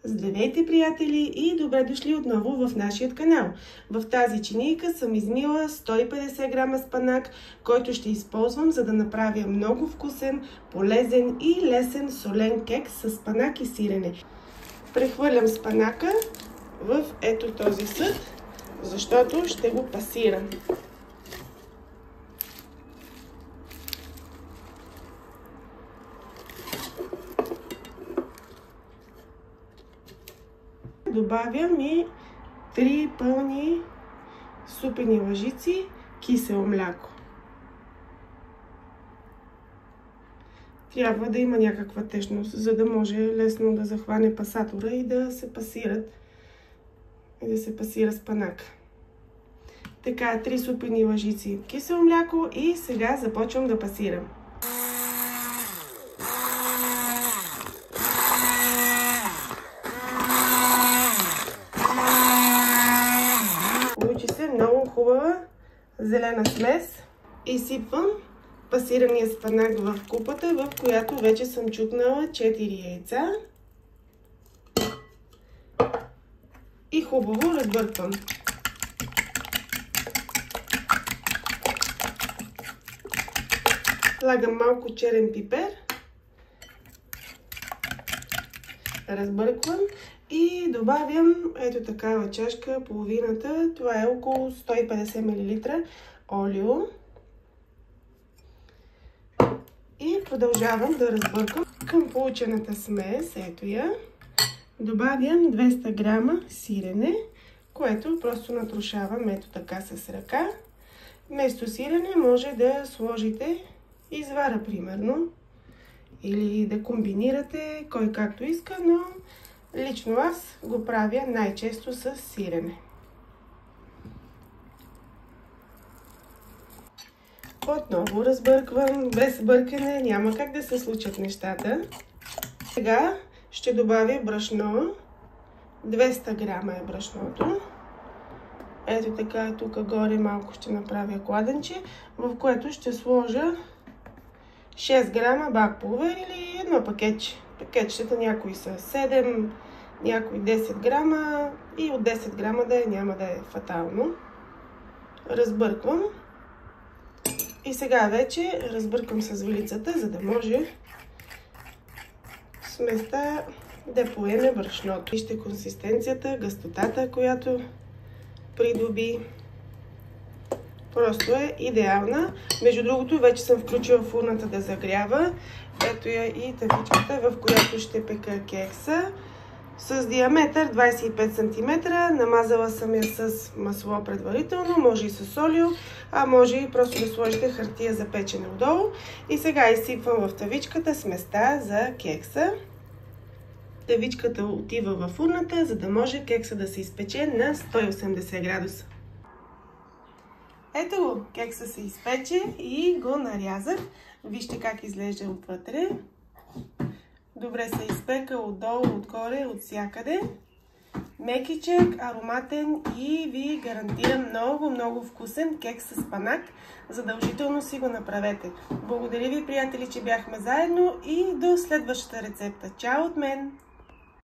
Здравейте, приятели, и добре дошли отново в нашия канал. В тази чинийка съм измила 150 грама спанак, който ще използвам, за да направя много вкусен, полезен и лесен солен кекс с спанак и сирене. Прехвърлям спанака в ето този съд, защото ще го пасирам. Добавям и 3 пълни супени лъжици кисело мляко. Трябва да има някаква течност, за да може лесно да захване пасатора и да се пасира спанак. Така, 3 супени лъжици кисело мляко и сега започвам да пасирам. Получи се много хубава зелена смес. Изсипвам пасирания спанак в купата, в която вече съм чукнала 4 яйца. И хубаво разбърквам. Слагам малко черен пипер. Разбърквам. И добавям ето такава чашка, половината, това е около 150 мл олио. И продължавам да разбъркам. Към получената смес, ето я, добавям 200 грама сирене, което просто натрушавам ето така с ръка. Вместо сирене може да сложите извара, примерно, или да комбинирате, кой както иска, но лично аз го правя най-често с сирене. Отново разбърквам. Без бъркане няма как да се случат нещата. Сега ще добавя брашно. 200 грама е брашното. Ето така, тук горе малко ще направя кладенче, в което ще сложа 6 грама бак пулвер или едно пакетче. Пакетчета някои са 7, някои 10 грама и от 10 грама да е, няма да е фатално. Разбърквам. И сега вече разбърквам с вилицата, за да може сместа да поеме брашното. Вижте консистенцията, гъстотата, която придоби. Просто е идеална. Между другото, вече съм включила фурната да загрява. Ето я и тавичката, в която ще пека кекса. С диаметър 25 см. Намазала съм я с масло предварително, може и с олио, а може и просто да сложите хартия за печене отдолу. И сега изсипвам в тавичката сместа за кекса. Тавичката отива във фурната, за да може кекса да се изпече на 180 градуса. Ето го, кекса се изпече и го нарязах. Вижте как изглежда отвътре. Добре се изпека отдолу, отгоре, от всякъде. Мекичък, ароматен и ви гарантирам много вкусен кекс с спанак. Задължително си го направете. Благодаря ви, приятели, че бяхме заедно и до следващата рецепта. Чао от мен!